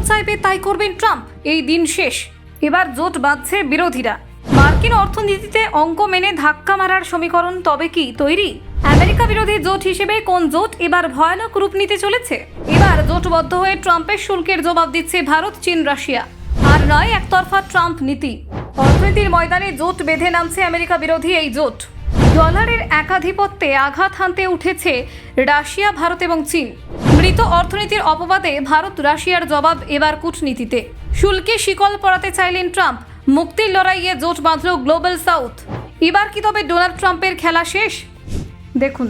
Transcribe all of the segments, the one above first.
চাইবে তাই করবেন ট্রাম্প, এই দিন শেষ। এবার জোট বাঁধছে বিরোধীরা। মার্কিন অর্থনীতিতে অঙ্ক মেনে ধাক্কা মারার সমীকরণ তবে কি তৈরি? আমেরিকা বিরোধী জোট হিসেবে কোন জোট এবার ভয়ানক রূপ নিতে চলেছে? এবার জোটবদ্ধ হয়ে ট্রাম্পের শুল্কের জবাব দিচ্ছে ভারত, চীন, রাশিয়া। আর নয় একতরফা ট্রাম্প নীতি। অর্থনীতির ময়দানে জোট বেঁধে নামছে আমেরিকা বিরোধী এই জোট। ডলারের একাধিপত্যে আঘাত হানতে উঠেছে রাশিয়া, ভারত এবং চীন। মৃত অর্থনীতির অপবাদে ভারত রাশিয়ার জবাব এবার কূটনীতিতে। শুল্কে শিকল পরাতে চাইলেন ট্রাম্প, মুক্তির লড়াইয়ে জোট বাঁধল গ্লোবাল সাউথ। এবার কি তবে ডোনাল্ড ট্রাম্পের খেলা শেষ? দেখুন,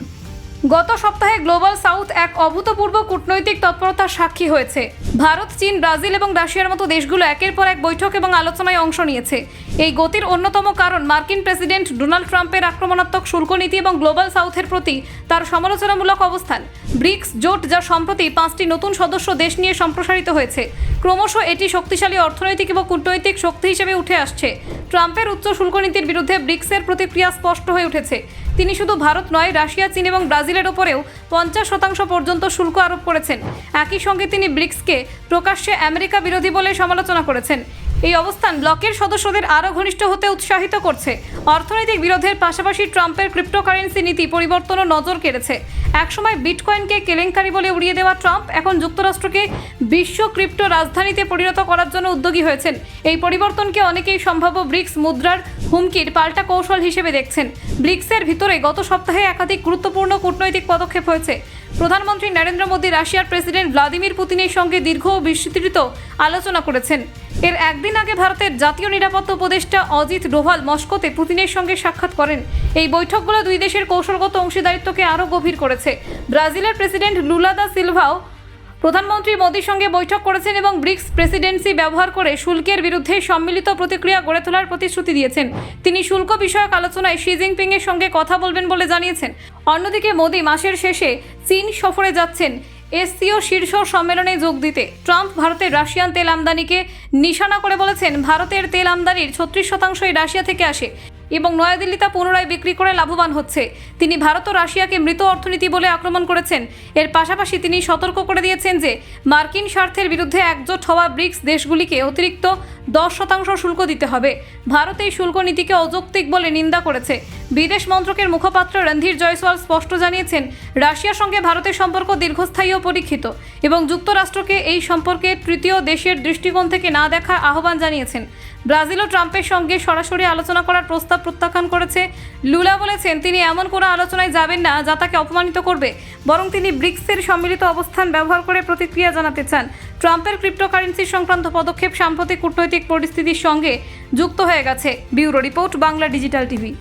গত সপ্তাহে গ্লোবাল সাউথ এক অভূতপূর্ব কূটনৈতিক তৎপরতার সাক্ষী হয়েছে। ভারত, চীন, ব্রাজিল এবং রাশিয়ার মতো দেশগুলো একের পর এক বৈঠক এবং আলোচনায় অংশ নিয়েছে। এই গতির অন্যতম কারণ মার্কিন প্রেসিডেন্ট ডোনাল্ড ট্রাম্পের আক্রমণাত্মক শুল্ক নীতি এবং গ্লোবাল সাউথের প্রতি তার সমালোচনামূলক অবস্থান। ব্রিক্স জোট, যা সম্প্রতি 5টি নতুন সদস্য দেশ নিয়ে সম্প্রসারিত হয়েছে, ক্রমশ এটি শক্তিশালী অর্থনৈতিক এবং কূটনৈতিক শক্তি হিসেবে উঠে আসছে। ট্রাম্পের উচ্চ শুল্ক নীতির বিরুদ্ধে ব্রিক্সের প্রতিক্রিয়া স্পষ্ট হয়ে উঠেছে। তিনি শুধু ভারত নয়, রাশিয়া, চীন এবং ব্রাজিলের ওপরেও 50% পর্যন্ত শুল্ক আরোপ করেছেন। একই সঙ্গে তিনি ব্রিক্সকে প্রকাশ্যে আমেরিকা বিরোধী বলে সমালোচনা করেছেন। এই অবস্থান ব্লকের সদস্যদের আরও ঘনিষ্ঠ হতে উৎসাহিত করছে। অর্থনৈতিক বিরোধের পাশাপাশি ট্রাম্পের ক্রিপ্টোকারেন্সি নীতি পরিবর্তনও নজর কেড়েছে। একসময় বিটকয়েনকে কেলেঙ্কারি বলে উড়িয়ে দেওয়া ট্রাম্প এখন যুক্তরাষ্ট্রকে বিশ্ব ক্রিপ্টো রাজধানীতে পরিণত করার জন্য উদ্যোগী হয়েছেন। এই পরিবর্তনকে অনেকেই সম্ভাব্য ব্রিক্স মুদ্রার হুমকির পাল্টা কৌশল হিসেবে দেখছেন। ব্রিক্সের ভিতরে গত সপ্তাহে একাধিক গুরুত্বপূর্ণ কূটনৈতিক পদক্ষেপ হয়েছে। প্রধানমন্ত্রী নরেন্দ্র মোদী রাশিয়ার প্রেসিডেন্ট ভ্লাদিমির পুতিনের সঙ্গে দীর্ঘ ও বিস্তৃত আলোচনা করেছেন। এর একদিন আগে ভারতের জাতীয় নিরাপত্তা উপদেষ্টা অজিত ডোভাল মস্কোতে পুতিনের সঙ্গে সাক্ষাৎ করেন। এই বৈঠকগুলো দুই দেশের কৌশলগত অংশীদারিত্বকে আরও গভীর করেছে। ব্রাজিলের প্রেসিডেন্ট লুলা দা সিলভাও প্রধানমন্ত্রী মোদীর সঙ্গে বৈঠক করেছেন এবং ব্রিক্স প্রেসিডেন্সি ব্যবহার করে শুল্কের বিরুদ্ধে সম্মিলিত প্রতিক্রিয়া গড়ে তোলার প্রতিশ্রুতি দিয়েছেন। তিনি শুল্ক বিষয়ক আলোচনায় শি জিনপিংয়ের সঙ্গে কথা বলবেন বলে জানিয়েছেন। অন্যদিকে মোদী মাসের শেষে চীন সফরে যাচ্ছেন এসসিও শীর্ষ সম্মেলনে যোগ দিতে। ট্রাম্প ভারতের রাশিয়ান তেল আমদানিকে নিশানা করে বলেছেন, ভারতের তেল আমদানির 36%ই রাশিয়া থেকে আসে এবং নয়াদিল্লি তা পুনরায় বিক্রি করে লাভবান হচ্ছে। তিনি ভারত ও রাশিয়াকে মৃত অর্থনীতি বলে আক্রমণ করেছেন। এর পাশাপাশি তিনি সতর্ক করে দিয়েছেন যে মার্কিন স্বার্থের বিরুদ্ধে একজোট হওয়া ব্রিক্স দেশগুলিকে অতিরিক্ত 10% শুল্ক দিতে হবে। ভারত এই শুল্ক নীতিকে অযৌক্তিক বলে নিন্দা করেছে। বিদেশ মন্ত্রকের মুখপাত্র রণধীর জয়সওয়াল স্পষ্ট জানিয়েছেন, রাশিয়ার সঙ্গে ভারতের সম্পর্ক দীর্ঘস্থায়ী ও পরীক্ষিত এবং যুক্তরাষ্ট্রকে এই সম্পর্কে তৃতীয় দেশের দৃষ্টিকোণ থেকে না দেখার আহ্বান জানিয়েছেন। ব্রাজিলও ট্রাম্পের সঙ্গে সরাসরি আলোচনা করার প্রস্তাব প্রত্যাখ্যান করেছে। লুলা বলেছেন, তিনি এমন কোনো আলোচনায় যাবেন না যা তাকে অপমানিত করবে, বরং তিনি ব্রিক্সের সম্মিলিত অবস্থান ব্যবহার করে প্রতিক্রিয়া জানাতে চান। ট্রাম্পের ক্রিপ্টোকারেন্সি সংক্রান্ত পদক্ষেপ সাম্প্রতিক কূটনৈতিক পরিস্থিতির সঙ্গে যুক্ত হয়ে গেছে। Bureau report, Bangla digital TV.